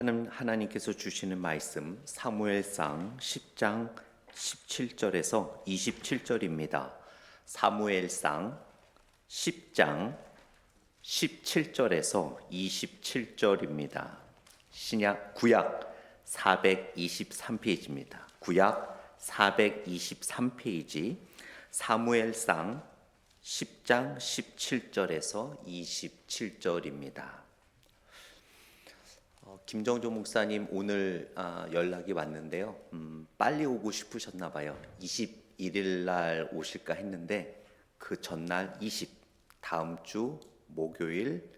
하나님께서 주시는 말씀 사무엘상 10장 17절에서 27절입니다. 사무엘상 10장 17절에서 27절입니다. 구약 423페이지입니다. 구약 423페이지 사무엘상 10장 17절에서 27절입니다. 김정조 목사님 오늘 연락이 왔는데요. 빨리 오고 싶으셨나 봐요. 21일 날 오실까 했는데 그 전날 다음 주 목요일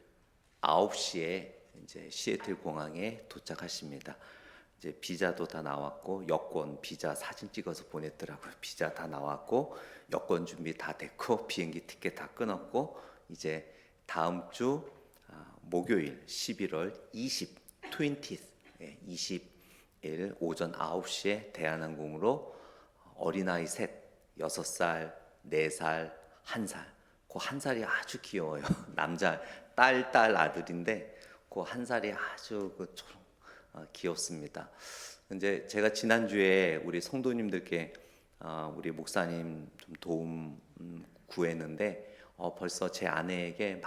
9시에 이제 시애틀 공항에 도착하십니다. 이제 비자도 다 나왔고 여권 비자 사진 찍어서 보냈더라고요. 비자 다 나왔고 여권 준비 다 됐고 비행기 티켓 다 끊었고 이제 다음 주 목요일 11월 20일 오전 9시에 대한항공으로 어린아이 셋, 6살, 4살, 1살. 그 1살이 아주 귀여워요. 남자 딸 아들인데 그 1살이 아주 귀엽습니다. 이제 제가 지난주에 우리 성도님들께 우리 목사님 좀 도움 구했는데 벌써 제 아내에게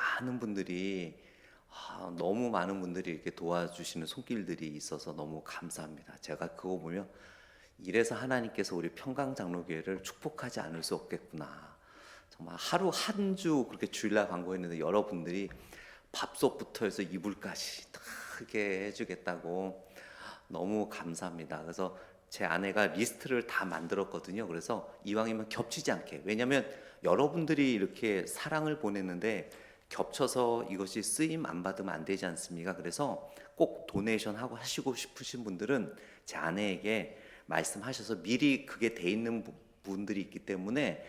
너무 많은 분들이 이렇게 도와주시는 손길들이 있어서 너무 감사합니다. 제가 그거 보면 이래서 하나님께서 우리 평강장로교회를 축복하지 않을 수 없겠구나. 정말 하루 한 주 그렇게 주일날 광고했는데 여러분들이 밥솥부터 해서 이불까지 다 크게 해주겠다고 너무 감사합니다. 그래서 제 아내가 리스트를 다 만들었거든요. 그래서 이왕이면 겹치지 않게, 왜냐하면 여러분들이 이렇게 사랑을 보냈는데 겹쳐서 이것이 쓰임 안 받으면 안 되지 않습니까? 그래서 꼭 도네이션 하고 하시고 싶으신 분들은 제 아내에게 말씀하셔서 미리 그게 돼 있는 부분들이 있기 때문에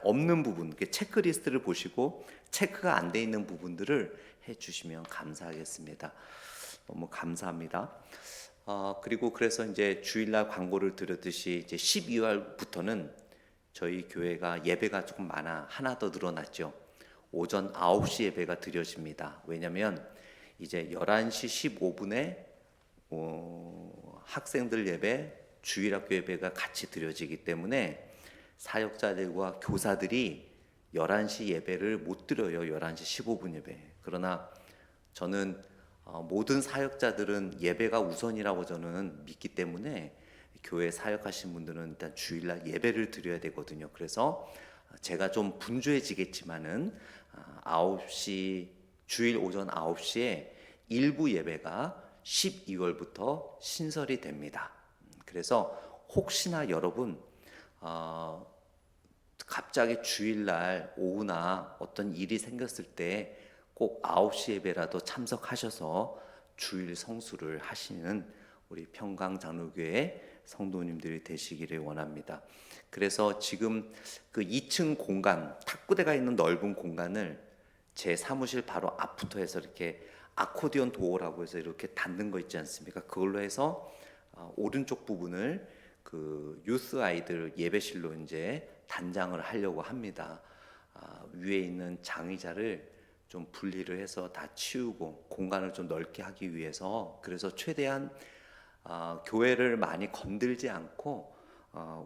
없는 부분, 체크리스트를 보시고 체크가 안 돼 있는 부분들을 해주시면 감사하겠습니다. 너무 감사합니다. 그리고 그래서 이제 주일날 광고를 드렸듯이 이제 12월부터는 저희 교회가 예배가 조금 하나 더 늘어났죠. 오전 9시 예배가 드려집니다. 왜냐하면 이제 11시 15분에 학생들 예배, 주일학교 예배가 같이 드려지기 때문에 사역자들과 교사들이 11시 예배를 못 드려요. 11시 15분 예배. 그러나 저는 모든 사역자들은 예배가 우선이라고 저는 믿기 때문에 교회 사역하신 분들은 일단 주일날 예배를 드려야 되거든요. 그래서 제가 좀 분주해지겠지만은 9시 주일 오전 9시에 일부 예배가 12월부터 신설이 됩니다. 그래서 혹시나 여러분 갑자기 주일날 오후나 어떤 일이 생겼을 때 꼭 9시 예배라도 참석하셔서 주일 성수를 하시는 우리 평강장로교회 성도님들이 되시기를 원합니다. 그래서 지금 그 2층 공간, 탁구대가 있는 넓은 공간을 제 사무실 바로 앞부터 해서 이렇게 아코디언 도어라고 해서 이렇게 닫는 거 있지 않습니까? 그걸로 해서 오른쪽 부분을 그 유스 아이들 예배실로 이제 단장을 하려고 합니다. 위에 있는 장의자를 좀 분리를 해서 다 치우고 공간을 좀 넓게 하기 위해서, 그래서 최대한 교회를 많이 건들지 않고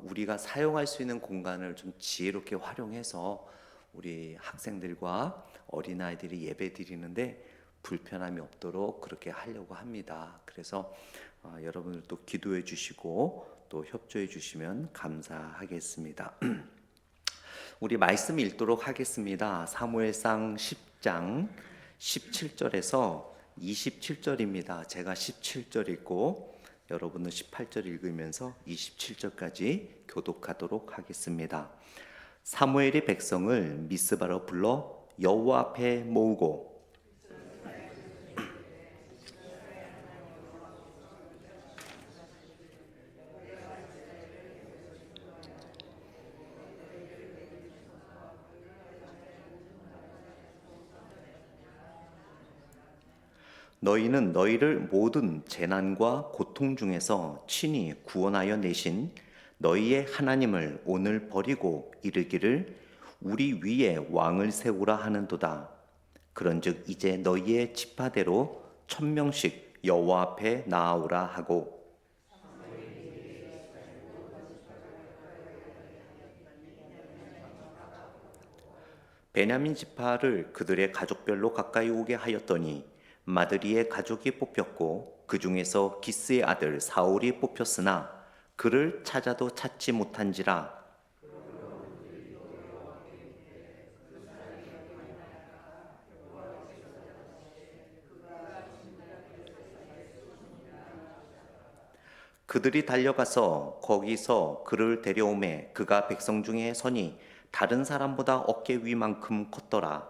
우리가 사용할 수 있는 공간을 좀 지혜롭게 활용해서 우리 학생들과 어린아이들이 예배 드리는데 불편함이 없도록 그렇게 하려고 합니다. 그래서 여러분들도 기도해 주시고 또 협조해 주시면 감사하겠습니다. 우리 말씀 읽도록 하겠습니다. 사무엘상 10장 17절에서 27절입니다. 제가 17절 읽고 여러분은 18절 읽으면서 27절까지 교독하도록 하겠습니다. 사무엘이 백성을 미스바로 불러 여호와 앞에 모으고 너희는 너희를 모든 재난과 고통 중에서 친히 구원하여 내신 너희의 하나님을 오늘 버리고 이르기를 우리 위에 왕을 세우라 하는도다. 그런즉 이제 너희의 지파대로 1000명씩 여호와 앞에 나아오라 하고, 베냐민 지파를 그들의 가족별로 가까이 오게 하였더니 마드리의 가족이 뽑혔고 그 중에서 기스의 아들 사울이 뽑혔으나 그를 찾아도 찾지 못한지라. 그들이 달려가서 거기서 그를 데려오매 그가 백성 중에 서니 다른 사람보다 어깨 위만큼 컸더라.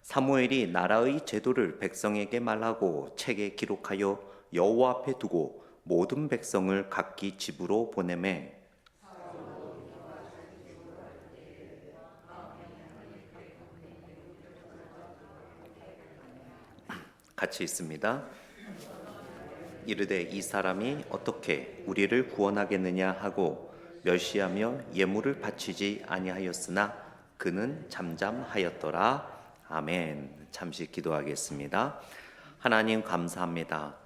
사무엘이 나라의 제도를 백성에게 말하고 책에 기록하여 여호와 앞에 두고 모든 백성을 각기 집으로 보내매. 같이 있습니다. 이르되 이 사람이 어떻게 우리를 구원하겠느냐 하고 멸시하며 예물을 바치지 아니하였으나 그는 잠잠하였더라. 아멘. 잠시 기도하겠습니다. 하나님 감사합니다.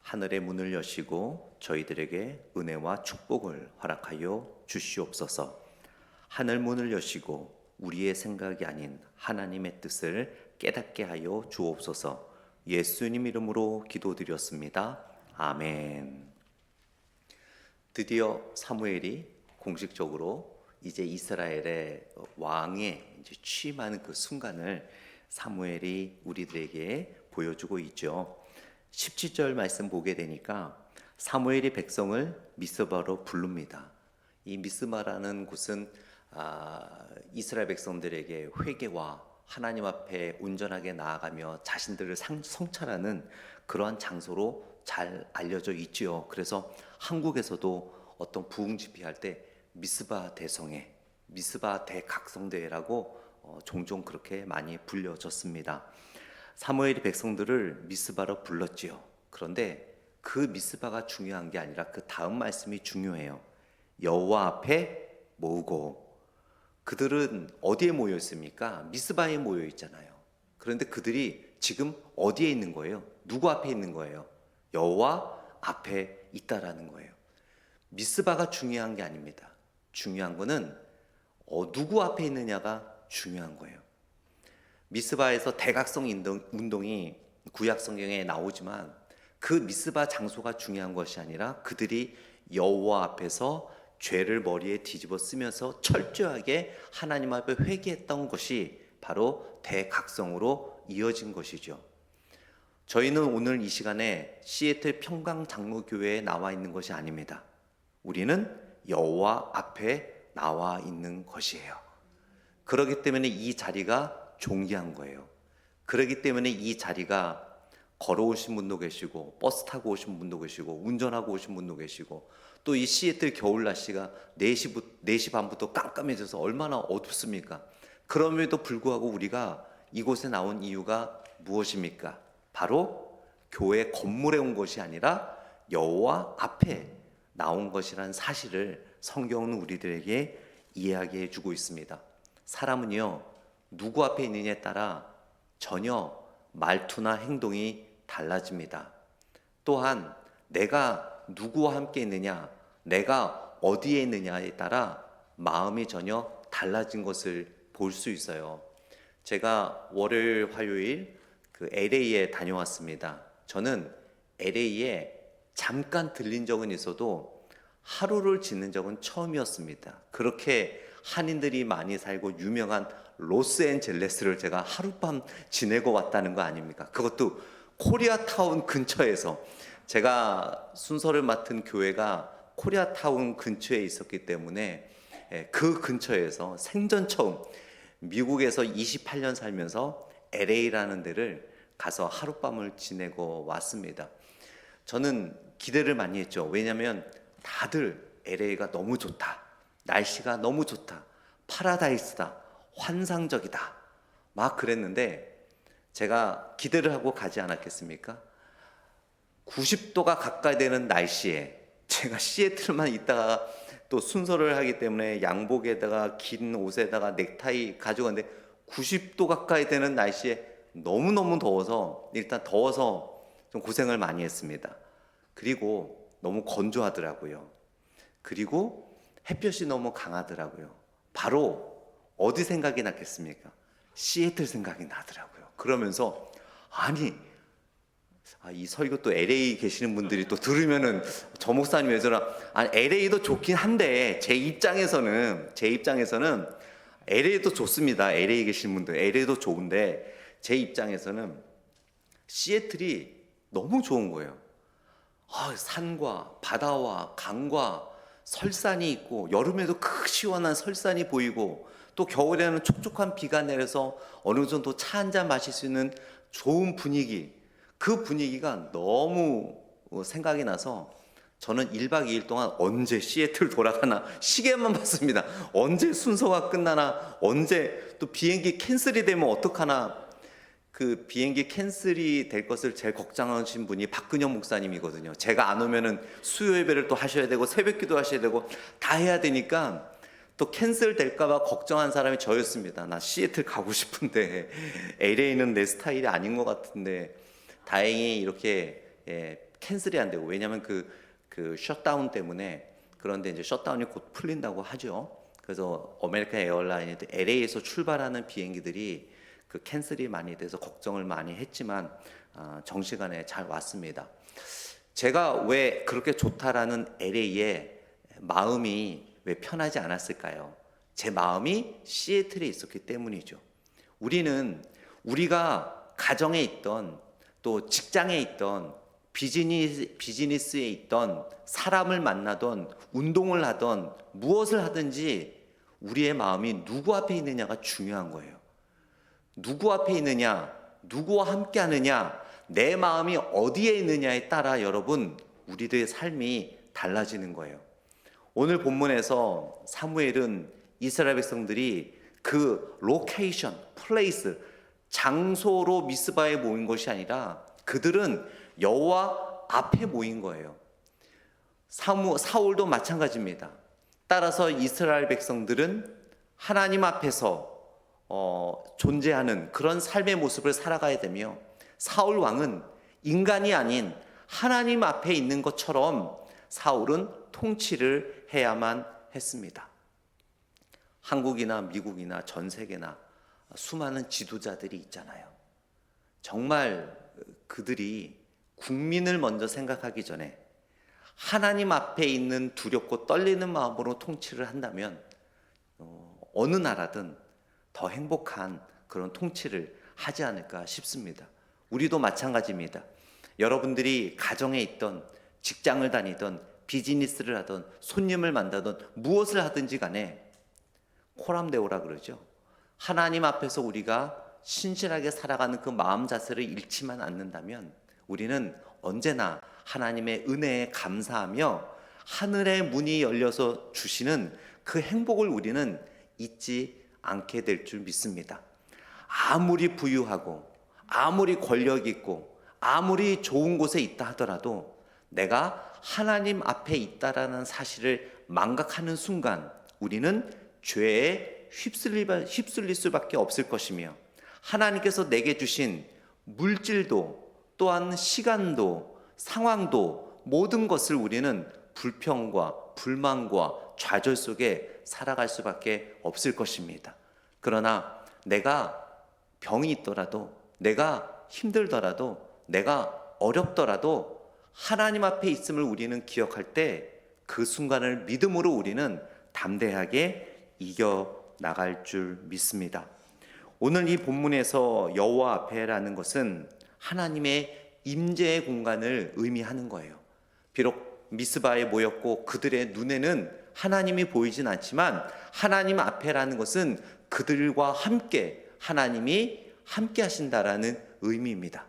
하늘의 문을 여시고 저희들에게 은혜와 축복을 허락하여 주시옵소서. 하늘 문을 여시고 우리의 생각이 아닌 하나님의 뜻을 깨닫게 하여 주옵소서. 예수님 이름으로 기도드렸습니다. 아멘. 드디어 사무엘이 공식적으로 이제 이스라엘의 왕에 이제 취임하는 그 순간을 사무엘이 우리들에게 보여주고 있죠. 17절 말씀 보게 되니까 사무엘이 백성을 미스바로 부릅니다. 이 미스바라는 곳은 이스라엘 백성들에게 회개와 하나님 앞에 온전하게 나아가며 자신들을 성찰하는 그러한 장소로 잘 알려져 있지요. 그래서 한국에서도 어떤 부흥집회할 때 미스바 대성회, 미스바 대각성대회라고 종종 그렇게 많이 불려졌습니다. 사무엘이 백성들을 미스바로 불렀지요. 그런데 그 미스바가 중요한 게 아니라 그 다음 말씀이 중요해요. 여호와 앞에 모으고. 그들은 어디에 모여 있습니까? 미스바에 모여 있잖아요. 그런데 그들이 지금 어디에 있는 거예요? 누구 앞에 있는 거예요? 여호와 앞에 있다라는 거예요. 미스바가 중요한 게 아닙니다. 중요한 거는 누구 앞에 있느냐가 중요한 거예요. 미스바에서 대각성 운동이 구약 성경에 나오지만 그 미스바 장소가 중요한 것이 아니라 그들이 여호와 앞에서 죄를 머리에 뒤집어 쓰면서 철저하게 하나님 앞에 회개했던 것이 바로 대각성으로 이어진 것이죠. 저희는 오늘 이 시간에 시애틀 평강장로교회에 나와 있는 것이 아닙니다. 우리는 여호와 앞에 나와 있는 것이에요. 그렇기 때문에 이 자리가 존귀한 거예요. 그렇기 때문에 이 자리가 걸어오신 분도 계시고 버스 타고 오신 분도 계시고 운전하고 오신 분도 계시고 또 이 시애틀 겨울 날씨가 4시 반부터 깜깜해져서 얼마나 어둡습니까? 그럼에도 불구하고 우리가 이곳에 나온 이유가 무엇입니까? 바로 교회 건물에 온 것이 아니라 여호와 앞에 나온 것이라는 사실을 성경은 우리들에게 이야기해 주고 있습니다. 사람은요, 누구 앞에 있느냐에 따라 전혀 말투나 행동이 달라집니다. 또한 내가 누구와 함께 있느냐, 내가 어디에 있느냐에 따라 마음이 전혀 달라진 것을 볼 수 있어요. 제가 월요일, 화요일 그 LA에 다녀왔습니다. 저는 LA에 잠깐 들린 적은 있어도 하루를 지낸 적은 처음이었습니다. 그렇게 한인들이 많이 살고 유명한 로스앤젤레스를 제가 하룻밤 지내고 왔다는 거 아닙니까? 그것도 코리아타운 근처에서. 제가 순서를 맡은 교회가 코리아타운 근처에 있었기 때문에 그 근처에서 생전 처음 미국에서 28년 살면서 LA라는 데를 가서 하룻밤을 지내고 왔습니다. 저는 기대를 많이 했죠. 왜냐하면 다들 LA가 너무 좋다, 날씨가 너무 좋다, 파라다이스다, 환상적이다 막 그랬는데 제가 기대를 하고 가지 않았겠습니까? 90도가 가까이 되는 날씨에 제가 시애틀만 있다가 또 순서를 하기 때문에 양복에다가 긴 옷에다가 넥타이 가져갔는데 90도 가까이 되는 날씨에 너무너무 더워서 일단 더워서 좀 고생을 많이 했습니다. 그리고 너무 건조하더라고요. 그리고 햇볕이 너무 강하더라고요. 바로 어디 생각이 났겠습니까? 시애틀 생각이 나더라고요. 그러면서 아니 이 설교 또 LA 계시는 분들이 또 들으면은 저 목사님 왜 저러? 아니 LA도 좋긴 한데 제 입장에서는 LA도 좋습니다. LA 계신 분들 LA도 좋은데 제 입장에서는 시애틀이 너무 좋은 거예요. 산과 바다와 강과 설산이 있고 여름에도 시원한 설산이 보이고 또 겨울에는 촉촉한 비가 내려서 어느 정도 차 한 잔 마실 수 있는 좋은 분위기, 그 분위기가 너무 생각이 나서 저는 1박 2일 동안 언제 시애틀 돌아가나 시계만 봤습니다. 언제 순서가 끝나나, 언제 또 비행기 캔슬이 되면 어떡하나. 그 비행기 캔슬이 될 것을 제일 걱정하신 분이 박근영 목사님이거든요. 제가 안 오면은 수요 예배를 또 하셔야 되고 새벽기도 하셔야 되고 다 해야 되니까 또 캔슬 될까봐 걱정한 사람이 저였습니다. 나 시애틀 가고 싶은데 LA는 내 스타일이 아닌 것 같은데 다행히 이렇게 캔슬이 안 되고, 왜냐하면 그 셧다운 때문에. 그런데 이제 셧다운이 곧 풀린다고 하죠. 그래서 아메리칸 에어라인이 LA에서 출발하는 비행기들이 그 캔슬이 많이 돼서 걱정을 많이 했지만 정시간에 잘 왔습니다. 제가 왜 그렇게 좋다라는 LA에 마음이 왜 편하지 않았을까요? 제 마음이 시애틀에 있었기 때문이죠. 우리가 가정에 있던 또 직장에 있던 비즈니스에 있던 사람을 만나던 운동을 하던 무엇을 하든지 우리의 마음이 누구 앞에 있느냐가 중요한 거예요. 누구 앞에 있느냐, 누구와 함께 하느냐, 내 마음이 어디에 있느냐에 따라 여러분 우리들의 삶이 달라지는 거예요. 오늘 본문에서 사무엘은 이스라엘 백성들이 그 로케이션, 플레이스, 장소로 미스바에 모인 것이 아니라 그들은 여호와 앞에 모인 거예요. 사울도 마찬가지입니다. 따라서 이스라엘 백성들은 하나님 앞에서 존재하는 그런 삶의 모습을 살아가야 되며, 사울 왕은 인간이 아닌 하나님 앞에 있는 것처럼 사울은 통치를 해야만 했습니다. 한국이나 미국이나 전 세계나 수많은 지도자들이 있잖아요. 정말 그들이 국민을 먼저 생각하기 전에 하나님 앞에 있는 두렵고 떨리는 마음으로 통치를 한다면 어느 나라든 더 행복한 그런 통치를 하지 않을까 싶습니다. 우리도 마찬가지입니다. 여러분들이 가정에 있던, 직장을 다니던, 비즈니스를 하던, 손님을 만나던 무엇을 하든지 간에 코람데오라 그러죠. 하나님 앞에서 우리가 신실하게 살아가는 그 마음 자세를 잃지만 않는다면 우리는 언제나 하나님의 은혜에 감사하며 하늘의 문이 열려서 주시는 그 행복을 우리는 잊지 않게 될 줄 믿습니다. 아무리 부유하고 아무리 권력 있고 아무리 좋은 곳에 있다 하더라도 내가 하나님 앞에 있다라는 사실을 망각하는 순간 우리는 죄에 휩쓸릴 수밖에 없을 것이며, 하나님께서 내게 주신 물질도 또한 시간도 상황도 모든 것을 우리는 불평과 불만과 좌절 속에 살아갈 수밖에 없을 것입니다. 그러나 내가 병이 있더라도, 내가 힘들더라도, 내가 어렵더라도 하나님 앞에 있음을 우리는 기억할 때 그 순간을 믿음으로 우리는 담대하게 이겨나갈 줄 믿습니다. 오늘 이 본문에서 여호와 앞에라는 것은 하나님의 임재의 공간을 의미하는 거예요. 비록 미스바에 모였고 그들의 눈에는 하나님이 보이진 않지만 하나님 앞에라는 것은 그들과 함께 하나님이 함께 하신다라는 의미입니다.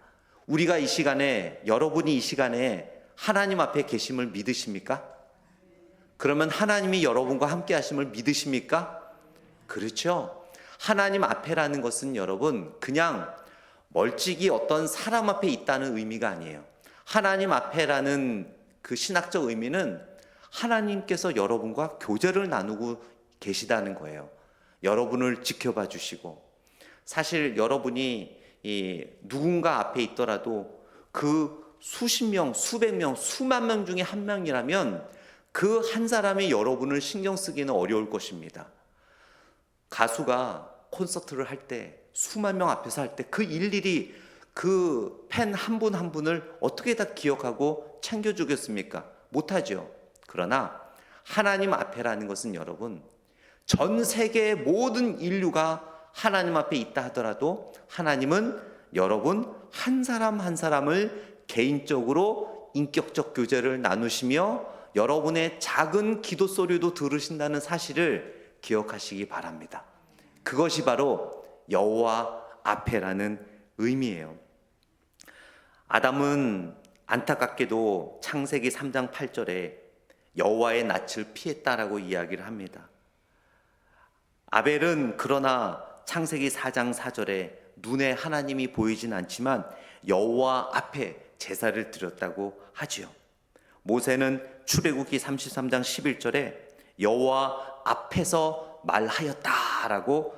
우리가 이 시간에, 여러분이 이 시간에 하나님 앞에 계심을 믿으십니까? 그러면 하나님이 여러분과 함께 하심을 믿으십니까? 그렇죠. 하나님 앞에라는 것은 여러분 그냥 멀찍이 어떤 사람 앞에 있다는 의미가 아니에요. 하나님 앞에라는 그 신학적 의미는 하나님께서 여러분과 교제를 나누고 계시다는 거예요. 여러분을 지켜봐 주시고, 사실 여러분이 누군가 앞에 있더라도 그 수십 명, 수백 명, 수만 명 중에 한 명이라면 그 한 사람이 여러분을 신경 쓰기는 어려울 것입니다. 가수가 콘서트를 할 때 수만 명 앞에서 할 때 그 일일이 그 팬 한 분 한 분을 어떻게 다 기억하고 챙겨주겠습니까? 못하죠. 그러나 하나님 앞에라는 것은 여러분, 전 세계의 모든 인류가 하나님 앞에 있다 하더라도 하나님은 여러분 한 사람 한 사람을 개인적으로 인격적 교제를 나누시며 여러분의 작은 기도 소리도 들으신다는 사실을 기억하시기 바랍니다. 그것이 바로 여호와 앞에라는 의미예요. 아담은 안타깝게도 창세기 3장 8절에 여호와의 낯을 피했다라고 이야기를 합니다. 아벨은 그러나 창세기 4장 4절에 눈에 하나님이 보이진 않지만 여호와 앞에 제사를 드렸다고 하지요. 모세는 출애굽기 33장 11절에 여호와 앞에서 말하였다라고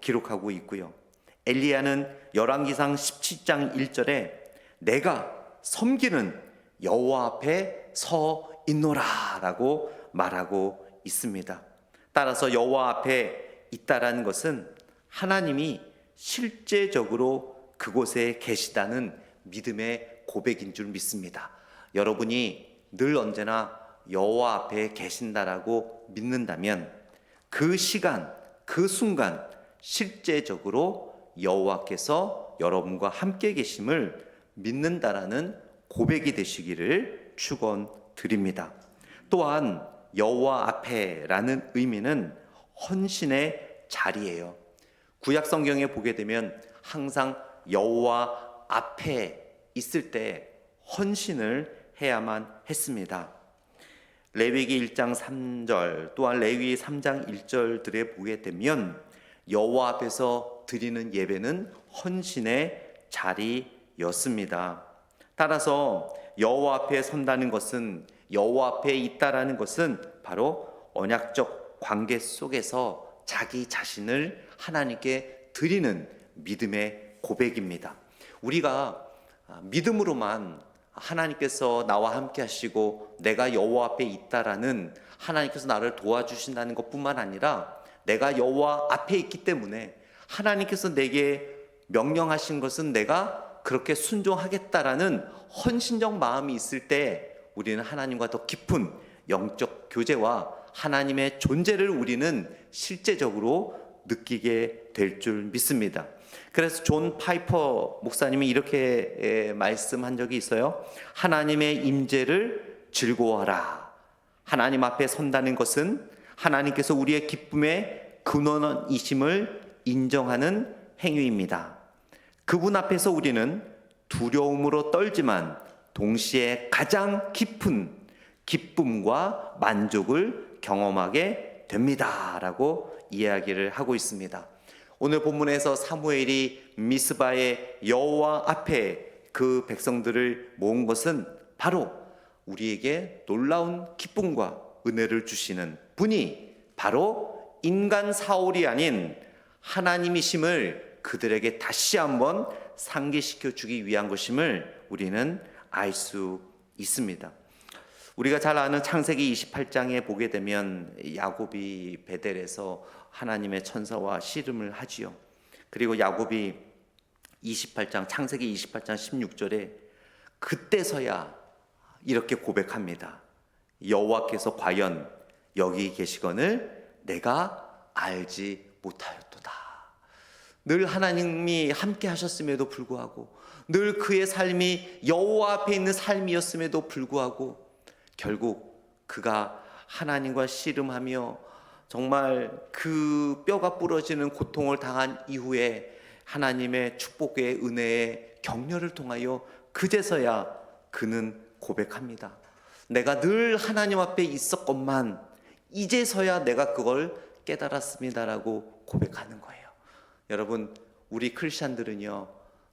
기록하고 있고요. 엘리야는 열왕기상 17장 1절에 내가 섬기는 여호와 앞에 서 있노라라고 말하고 있습니다. 따라서 여호와 앞에 있다라는 것은 하나님이 실제적으로 그곳에 계시다는 믿음의 고백인 줄 믿습니다. 여러분이 늘 언제나 여호와 앞에 계신다라고 믿는다면 그 시간, 그 순간 실제적으로 여호와께서 여러분과 함께 계심을 믿는다라는 고백이 되시기를 축원드립니다. 또한 여호와 앞에라는 의미는 헌신의 자리예요. 구약 성경에 보게 되면 항상 여호와 앞에 있을 때 헌신을 해야만 했습니다. 레위기 1장 3절 또한 레위기 3장 1절들에 보게 되면 여호와 앞에서 드리는 예배는 헌신의 자리였습니다. 따라서 여호와 앞에 선다는 것은, 여호와 앞에 있다라는 것은 바로 언약적 관계 속에서 자기 자신을 하나님께 드리는 믿음의 고백입니다. 우리가 믿음으로만 하나님께서 나와 함께 하시고 내가 여호와 앞에 있다라는, 하나님께서 나를 도와주신다는 것뿐만 아니라 내가 여호와 앞에 있기 때문에 하나님께서 내게 명령하신 것은 내가 그렇게 순종하겠다라는 헌신적 마음이 있을 때 우리는 하나님과 더 깊은 영적 교제와 하나님의 존재를 우리는 실제적으로 느끼게 될 줄 믿습니다. 그래서 존 파이퍼 목사님이 이렇게 말씀한 적이 있어요. 하나님의 임재를 즐거워하라. 하나님 앞에 선다는 것은 하나님께서 우리의 기쁨의 근원이심을 인정하는 행위입니다. 그분 앞에서 우리는 두려움으로 떨지만 동시에 가장 깊은 기쁨과 만족을 경험하게 됩니다 라고 이야기를 하고 있습니다. 오늘 본문에서 사무엘이 미스바의 여호와 앞에 그 백성들을 모은 것은 바로 우리에게 놀라운 기쁨과 은혜를 주시는 분이 바로 인간 사울이 아닌 하나님이심을 그들에게 다시 한번 상기시켜 주기 위한 것임을 우리는 알 수 있습니다. 우리가 잘 아는 창세기 28장에 보게 되면 야곱이 베델에서 하나님의 천사와 씨름을 하지요. 그리고 야곱이 28장 창세기 28장 16절에 그때서야 이렇게 고백합니다. 여호와께서 과연 여기 계시거늘 내가 알지 못하였도다. 늘 하나님이 함께 하셨음에도 불구하고, 늘 그의 삶이 여호와 앞에 있는 삶이었음에도 불구하고 결국 그가 하나님과 씨름하며 정말 그 뼈가 부러지는 고통을 당한 이후에 하나님의 축복의 은혜의 격려를 통하여 그제서야 그는 고백합니다. 내가 늘 하나님 앞에 있었건만 이제서야 내가 그걸 깨달았습니다라고 고백하는 거예요. 여러분, 우리 크리스찬들은요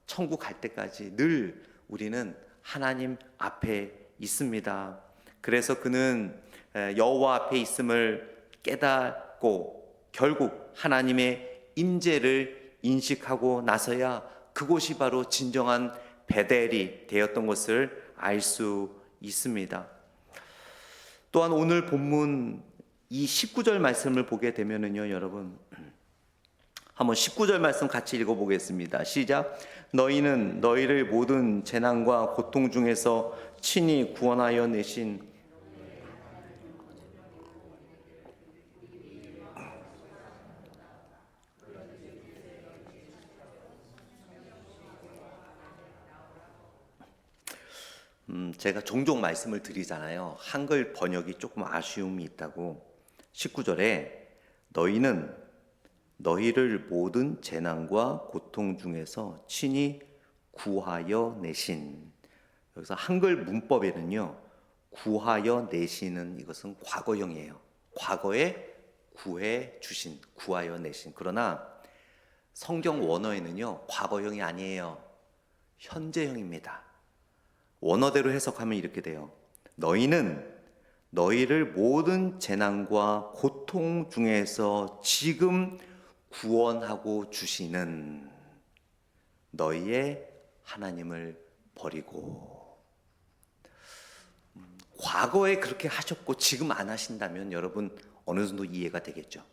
천국 갈 때까지 늘 우리는 하나님 앞에 있습니다. 그래서 그는 여호와 앞에 있음을 깨닫고 결국 하나님의 임재를 인식하고 나서야 그곳이 바로 진정한 베델이 되었던 것을 알 수 있습니다. 또한 오늘 본문 이 19절 말씀을 보게 되면은요, 여러분 한번 19절 말씀 같이 읽어보겠습니다. 시작. 너희는 너희를 모든 재난과 고통 중에서 친히 구원하여 내신 제가 종종 말씀을 드리잖아요. 한글 번역이 조금 아쉬움이 있다고. 19절에 너희는 너희를 모든 재난과 고통 중에서 친히 구하여 내신. 여기서 한글 문법에는요, 구하여 내시는 이것은 과거형이에요. 과거에 구해 주신, 구하여 내신. 그러나 성경 원어에는요, 과거형이 아니에요. 현재형입니다. 원어대로 해석하면 이렇게 돼요. 너희는 너희를 모든 재난과 고통 중에서 지금 구원하고 주시는 너희의 하나님을 버리고. 과거에 그렇게 하셨고 지금 안 하신다면 여러분 어느 정도 이해가 되겠죠.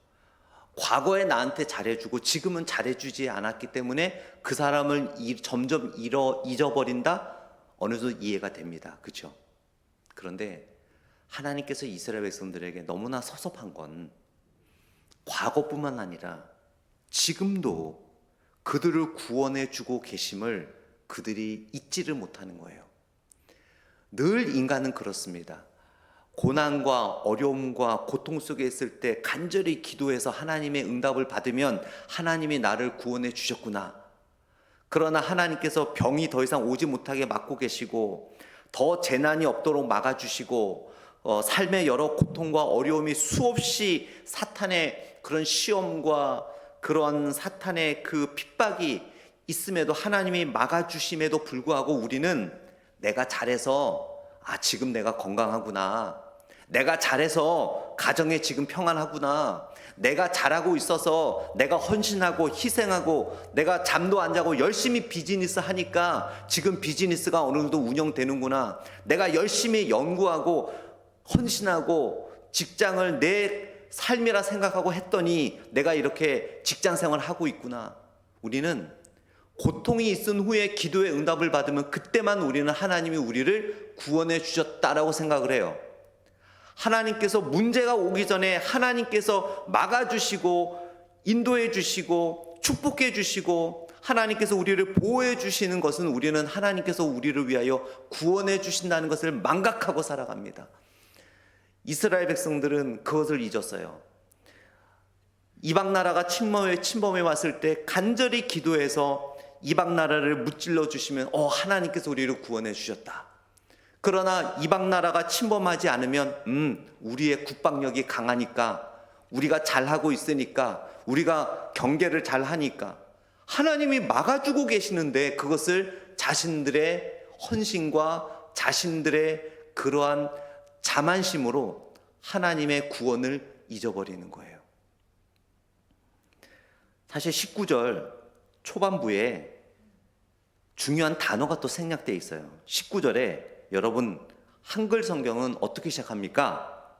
과거에 나한테 잘해주고 지금은 잘해주지 않았기 때문에 그 사람을 점점 잊어버린다? 어느 정도 이해가 됩니다. 그렇죠? 그런데 하나님께서 이스라엘 백성들에게 너무나 섭섭한 건 과거뿐만 아니라 지금도 그들을 구원해 주고 계심을 그들이 잊지를 못하는 거예요. 늘 인간은 그렇습니다. 고난과 어려움과 고통 속에 있을 때 간절히 기도해서 하나님의 응답을 받으면 하나님이 나를 구원해 주셨구나. 그러나 하나님께서 병이 더 이상 오지 못하게 막고 계시고 더 재난이 없도록 막아주시고 삶의 여러 고통과 어려움이 수없이 사탄의 그런 시험과 그런 사탄의 그 핍박이 있음에도 하나님이 막아주심에도 불구하고 우리는 내가 잘해서 지금 내가 건강하구나, 내가 잘해서 가정에 지금 평안하구나, 내가 잘하고 있어서 내가 헌신하고 희생하고 내가 잠도 안 자고 열심히 비즈니스 하니까 지금 비즈니스가 어느 정도 운영되는구나, 내가 열심히 연구하고 헌신하고 직장을 내 삶이라 생각하고 했더니 내가 이렇게 직장 생활을 하고 있구나. 우리는 고통이 있은 후에 기도의 응답을 받으면 그때만 우리는 하나님이 우리를 구원해 주셨다라고 생각을 해요. 하나님께서 문제가 오기 전에 하나님께서 막아주시고 인도해 주시고 축복해 주시고 하나님께서 우리를 보호해 주시는 것은 우리는 하나님께서 우리를 위하여 구원해 주신다는 것을 망각하고 살아갑니다. 이스라엘 백성들은 그것을 잊었어요. 이방 나라가 침범해 왔을 때 간절히 기도해서 이방 나라를 무찔러 주시면 하나님께서 우리를 구원해 주셨다. 그러나 이방 나라가 침범하지 않으면 우리의 국방력이 강하니까, 우리가 잘하고 있으니까, 우리가 경계를 잘하니까 하나님이 막아주고 계시는데 그것을 자신들의 헌신과 자신들의 그러한 자만심으로 하나님의 구원을 잊어버리는 거예요. 사실 19절 초반부에 중요한 단어가 또 생략되어 있어요. 19절에 여러분 한글 성경은 어떻게 시작합니까?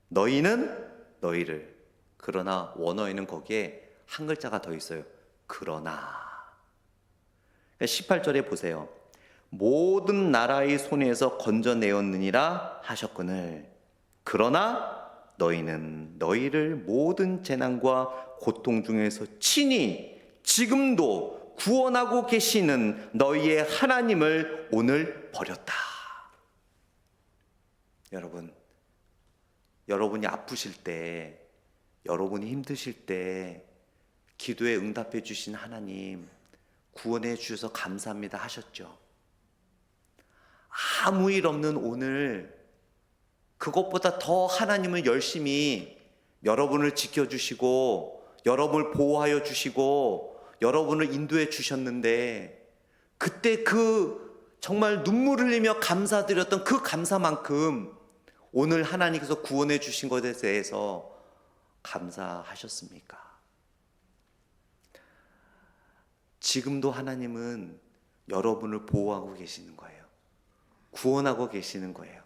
너희는 너희를. 그러나 원어에는 거기에 한 글자가 더 있어요. 그러나. 18절에 보세요. 모든 나라의 손에서 건져내었느니라 하셨거늘 그러나 너희는 너희를 모든 재난과 고통 중에서 친히 지금도 구원하고 계시는 너희의 하나님을 오늘 버렸다. 여러분이 아프실 때, 여러분이 힘드실 때 기도에 응답해 주신 하나님 구원해 주셔서 감사합니다 하셨죠. 아무 일 없는 오늘 그것보다 더 하나님을 열심히 여러분을 지켜주시고 여러분을 보호하여 주시고 여러분을 인도해 주셨는데 그때 그 정말 눈물 흘리며 감사드렸던 그 감사만큼 오늘 하나님께서 구원해 주신 것에 대해서 감사하셨습니까? 지금도 하나님은 여러분을 보호하고 계시는 거예요. 구원하고 계시는 거예요.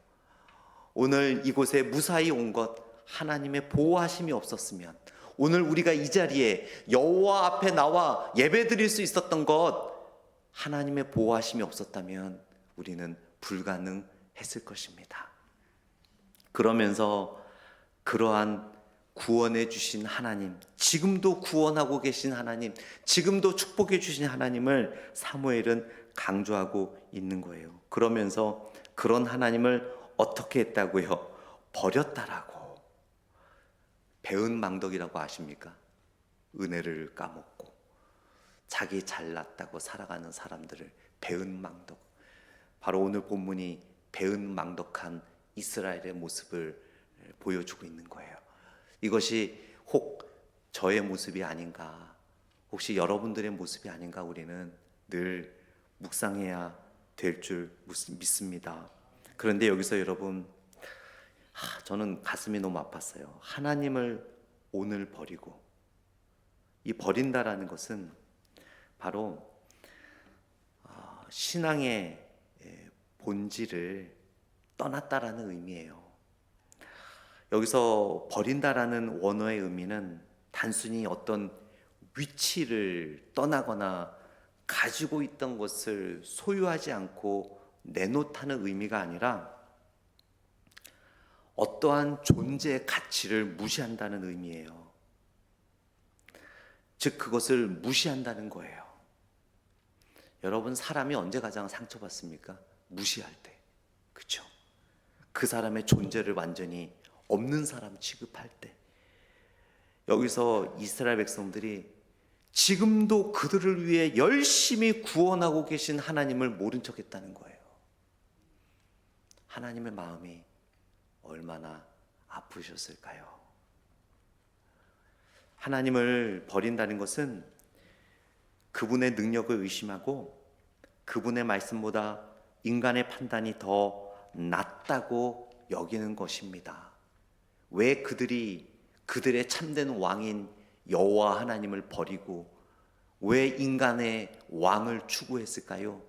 오늘 이곳에 무사히 온 것 하나님의 보호하심이 없었으면, 오늘 우리가 이 자리에 여호와 앞에 나와 예배드릴 수 있었던 것 하나님의 보호하심이 없었다면 우리는 불가능했을 것입니다. 그러면서 그러한 구원해 주신 하나님, 지금도 구원하고 계신 하나님, 지금도 축복해 주신 하나님을 사무엘은 강조하고 있는 거예요. 그러면서 그런 하나님을 어떻게 했다고요? 버렸다라고. 배은망덕이라고 아십니까? 은혜를 까먹고 자기 잘났다고 살아가는 사람들을 배은망덕. 바로 오늘 본문이 배은망덕한 이스라엘의 모습을 보여주고 있는 거예요. 이것이 혹 저의 모습이 아닌가, 혹시 여러분들의 모습이 아닌가 우리는 늘 묵상해야 될 줄 믿습니다. 그런데 여기서 여러분, 저는 가슴이 너무 아팠어요. 하나님을 오늘 버리고, 이 버린다라는 것은 바로 신앙의 본질을 떠났다라는 의미예요. 여기서 버린다라는 원어의 의미는 단순히 어떤 위치를 떠나거나 가지고 있던 것을 소유하지 않고 내놓다는 의미가 아니라 어떠한 존재의 가치를 무시한다는 의미예요. 즉 그것을 무시한다는 거예요. 여러분, 사람이 언제 가장 상처받습니까? 무시할 때. 그렇죠? 그 사람의 존재를 완전히 없는 사람 취급할 때. 여기서 이스라엘 백성들이 지금도 그들을 위해 열심히 구원하고 계신 하나님을 모른 척했다는 거예요. 하나님의 마음이 얼마나 아프셨을까요? 하나님을 버린다는 것은 그분의 능력을 의심하고 그분의 말씀보다 인간의 판단이 더 낫다고 여기는 것입니다. 왜 그들이 그들의 참된 왕인 여호와 하나님을 버리고 왜 인간의 왕을 추구했을까요?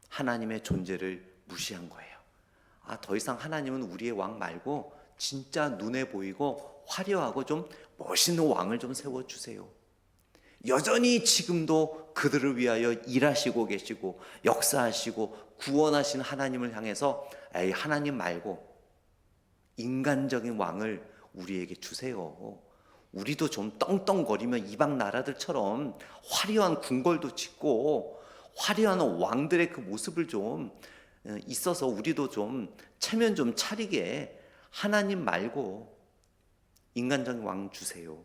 하나님의 존재를 무시한 거예요. 더 이상 하나님은 우리의 왕 말고 진짜 눈에 보이고 화려하고 좀 멋있는 왕을 좀 세워주세요. 여전히 지금도 그들을 위하여 일하시고 계시고 역사하시고 구원하신 하나님을 향해서 하나님 말고 인간적인 왕을 우리에게 주세요. 우리도 좀 떵떵거리며 이방 나라들처럼 화려한 궁궐도 짓고 화려한 왕들의 그 모습을 좀 있어서 우리도 좀 체면 좀 차리게 하나님 말고 인간적인 왕 주세요.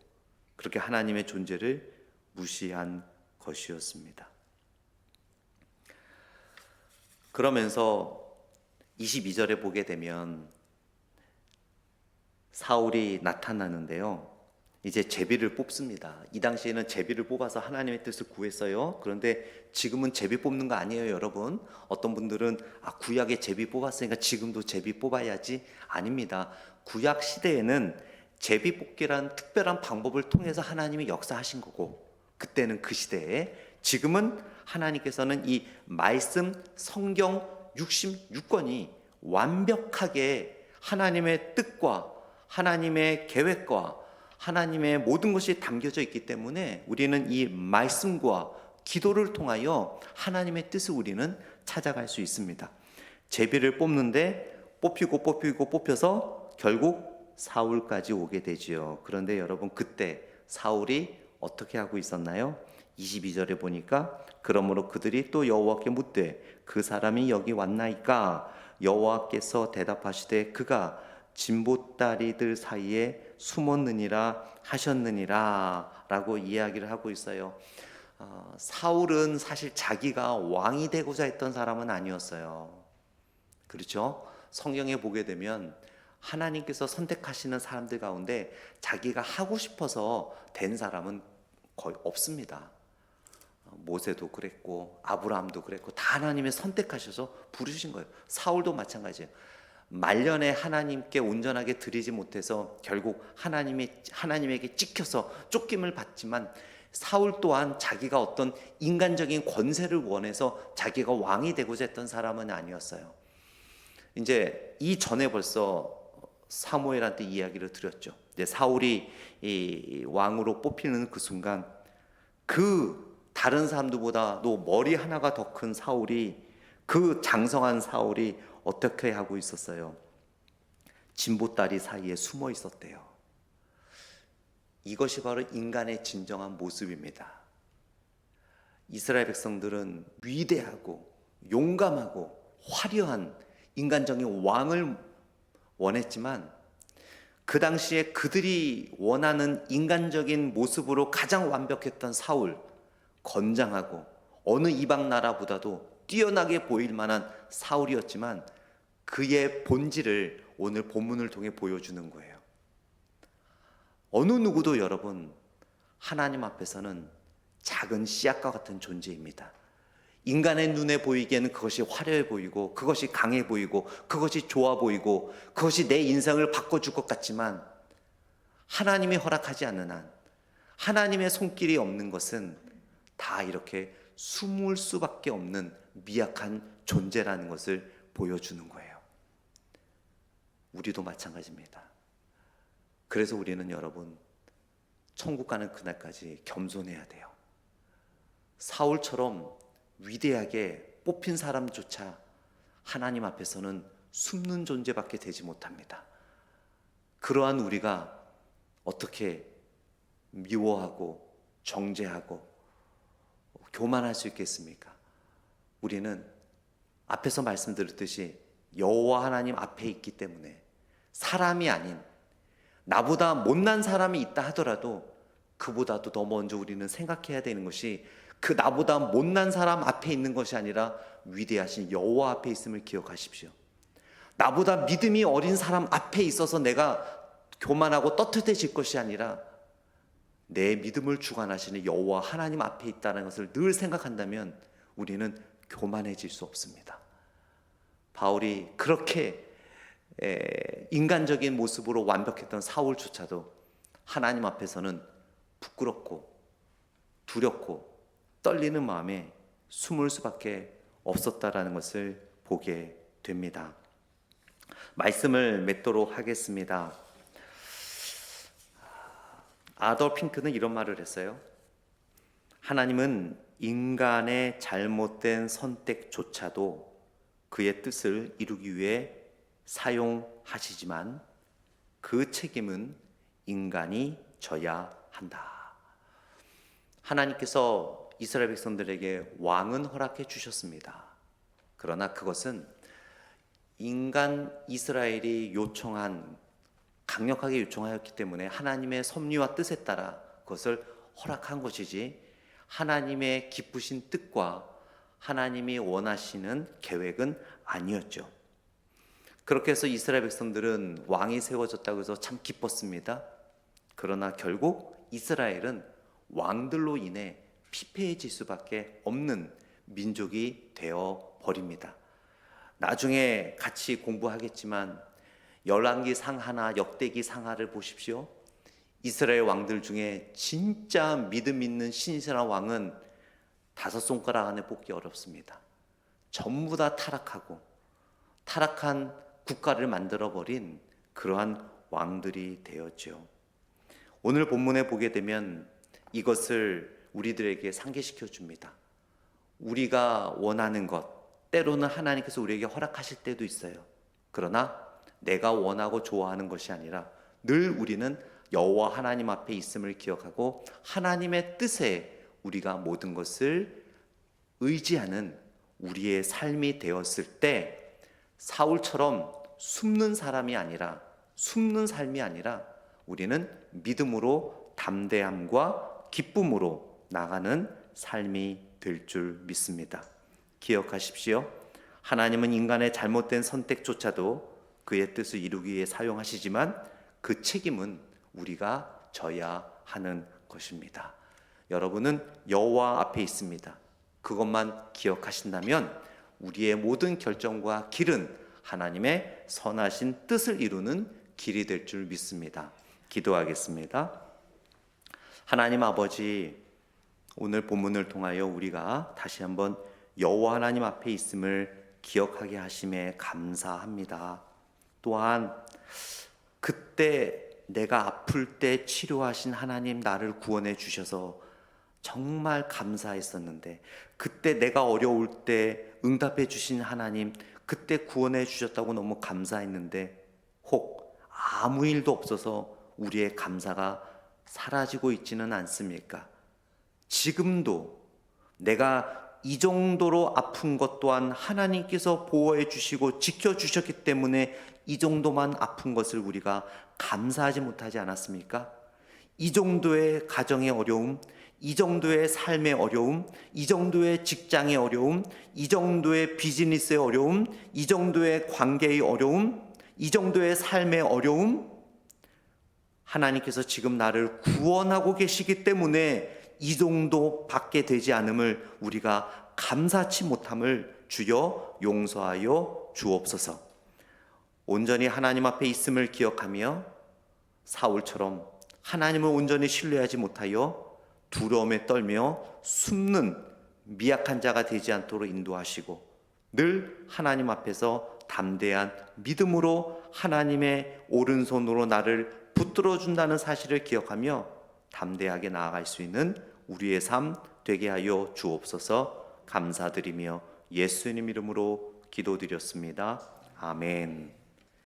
그렇게 하나님의 존재를 무시한 것이었습니다. 그러면서 22절에 보게 되면 사울이 나타나는데요. 이제 제비를 뽑습니다. 이 당시에는 제비를 뽑아서 하나님의 뜻을 구했어요. 그런데 지금은 제비 뽑는 거 아니에요, 여러분. 어떤 분들은 구약에 제비 뽑았으니까 지금도 제비 뽑아야지. 아닙니다. 구약 시대에는 제비 뽑기란 특별한 방법을 통해서 하나님이 역사하신 거고, 그때는 그 시대에, 지금은 하나님께서는 이 말씀 성경 66권이 완벽하게 하나님의 뜻과 하나님의 계획과 하나님의 모든 것이 담겨져 있기 때문에 우리는 이 말씀과 기도를 통하여 하나님의 뜻을 우리는 찾아갈 수 있습니다. 제비를 뽑는데 뽑혀서 결국 사울까지 오게 되지요. 그런데 여러분, 그때 사울이 어떻게 하고 있었나요? 22절에 보니까 그러므로 그들이 또 여호와께 묻되 그 사람이 여기 왔나이까? 여호와께서 대답하시되 그가 진보다리들 사이에 숨었느니라 하셨느니라 라고 이야기를 하고 있어요. 사울은 사실 자기가 왕이 되고자 했던 사람은 아니었어요. 그렇죠? 성경에 보게 되면 하나님께서 선택하시는 사람들 가운데 자기가 하고 싶어서 된 사람은 거의 없습니다. 모세도 그랬고 아브라함도 그랬고 다 하나님의 선택하셔서 부르신 거예요. 사울도 마찬가지예요. 말년에 하나님께 온전하게 드리지 못해서 결국 하나님에게 찍혀서 쫓김을 받지만 사울 또한 자기가 어떤 인간적인 권세를 원해서 자기가 왕이 되고자 했던 사람은 아니었어요. 이제 이 전에 벌써 사무엘한테 이야기를 드렸죠. 이제 사울이 이 왕으로 뽑히는 그 순간 그 다른 사람들보다도 머리 하나가 더 큰 사울이, 그 장성한 사울이 어떻게 하고 있었어요? 진보다리 사이에 숨어 있었대요. 이것이 바로 인간의 진정한 모습입니다. 이스라엘 백성들은 위대하고 용감하고 화려한 인간적인 왕을 원했지만 그 당시에 그들이 원하는 인간적인 모습으로 가장 완벽했던 사울, 건장하고 어느 이방 나라보다도 뛰어나게 보일 만한 사울이었지만 그의 본질을 오늘 본문을 통해 보여주는 거예요. 어느 누구도 여러분 하나님 앞에서는 작은 씨앗과 같은 존재입니다. 인간의 눈에 보이기에는 그것이 화려해 보이고 그것이 강해 보이고 그것이 좋아 보이고 그것이 내 인생을 바꿔줄 것 같지만 하나님이 허락하지 않는 한, 하나님의 손길이 없는 것은 다 이렇게 숨을 수밖에 없는 미약한 존재라는 것을 보여주는 거예요. 우리도 마찬가지입니다. 그래서 우리는 여러분 천국 가는 그날까지 겸손해야 돼요. 사울처럼 위대하게 뽑힌 사람조차 하나님 앞에서는 숨는 존재밖에 되지 못합니다. 그러한 우리가 어떻게 미워하고 정죄하고 교만할 수 있겠습니까? 우리는 앞에서 말씀드렸듯이 여호와 하나님 앞에 있기 때문에 사람이 아닌 나보다 못난 사람이 있다 하더라도 그보다도 더 먼저 우리는 생각해야 되는 것이 그 나보다 못난 사람 앞에 있는 것이 아니라 위대하신 여호와 앞에 있음을 기억하십시오. 나보다 믿음이 어린 사람 앞에 있어서 내가 교만하고 떳떳해질 것이 아니라 내 믿음을 주관하시는 여호와 하나님 앞에 있다는 것을 늘 생각한다면 우리는 교만해질 수 없습니다. 바울이 그렇게 인간적인 모습으로 완벽했던 사울조차도 하나님 앞에서는 부끄럽고 두렵고 떨리는 마음에 숨을 수밖에 없었다라는 것을 보게 됩니다. 말씀을 맺도록 하겠습니다. 아돌 핑크는 이런 말을 했어요. 하나님은 인간의 잘못된 선택조차도 그의 뜻을 이루기 위해 사용하시지만 그 책임은 인간이 져야 한다. 하나님께서 이스라엘 백성들에게 왕은 허락해 주셨습니다. 그러나 그것은 인간 이스라엘이 강력하게 요청하였기 때문에 하나님의 섭리와 뜻에 따라 그것을 허락한 것이지 하나님의 기쁘신 뜻과 하나님이 원하시는 계획은 아니었죠. 그렇게 해서 이스라엘 백성들은 왕이 세워졌다고 해서 참 기뻤습니다. 그러나 결국 이스라엘은 왕들로 인해 피폐해질 수밖에 없는 민족이 되어 버립니다. 나중에 같이 공부하겠지만 열왕기 상하나 역대기 상하를 보십시오. 이스라엘 왕들 중에 진짜 믿음 있는 신실한 왕은 5손가락 안에 뽑기 어렵습니다. 전부 다 타락하고 타락한 국가를 만들어버린 그러한 왕들이 되었죠. 오늘 본문에 보게 되면 이것을 우리들에게 상기시켜 줍니다. 우리가 원하는 것, 때로는 하나님께서 우리에게 허락하실 때도 있어요. 그러나 내가 원하고 좋아하는 것이 아니라 늘 우리는 여호와 하나님 앞에 있음을 기억하고 하나님의 뜻에 우리가 모든 것을 의지하는 우리의 삶이 되었을 때 사울처럼 숨는 삶이 아니라 우리는 믿음으로 담대함과 기쁨으로 나가는 삶이 될 줄 믿습니다. 기억하십시오. 하나님은 인간의 잘못된 선택조차도 그의 뜻을 이루기 위해 사용하시지만 그 책임은 우리가 져야 하는 것입니다. 여러분은 여호와 앞에 있습니다. 그것만 기억하신다면 우리의 모든 결정과 길은 하나님의 선하신 뜻을 이루는 길이 될 줄 믿습니다. 기도하겠습니다. 하나님 아버지, 오늘 본문을 통하여 우리가 다시 한번 여호와 하나님 앞에 있음을 기억하게 하심에 감사합니다. 또한 그때 내가 아플 때 치료하신 하나님, 나를 구원해 주셔서 정말 감사했었는데, 그때 내가 어려울 때 응답해 주신 하나님, 그때 구원해 주셨다고 너무 감사했는데 혹 아무 일도 없어서 우리의 감사가 사라지고 있지는 않습니까? 지금도 내가 이 정도로 아픈 것 또한 하나님께서 보호해 주시고 지켜주셨기 때문에 이 정도만 아픈 것을 우리가 감사하지 못하지 않았습니까? 이 정도의 가정의 어려움, 이 정도의 삶의 어려움, 이 정도의 직장의 어려움, 이 정도의 비즈니스의 어려움, 이 정도의 관계의 어려움, 이 정도의 삶의 어려움, 하나님께서 지금 나를 구원하고 계시기 때문에 이 정도 받게 되지 않음을 우리가 감사치 못함을 주여 용서하여 주옵소서. 온전히 하나님 앞에 있음을 기억하며 사울처럼 하나님을 온전히 신뢰하지 못하여 두려움에 떨며 숨는 미약한 자가 되지 않도록 인도하시고, 늘 하나님 앞에서 담대한 믿음으로 하나님의 오른손으로 나를 붙들어 준다는 사실을 기억하며 담대하게 나아갈 수 있는 우리의 삶 되게 하여 주옵소서. 감사드리며 예수님 이름으로 기도드렸습니다. 아멘.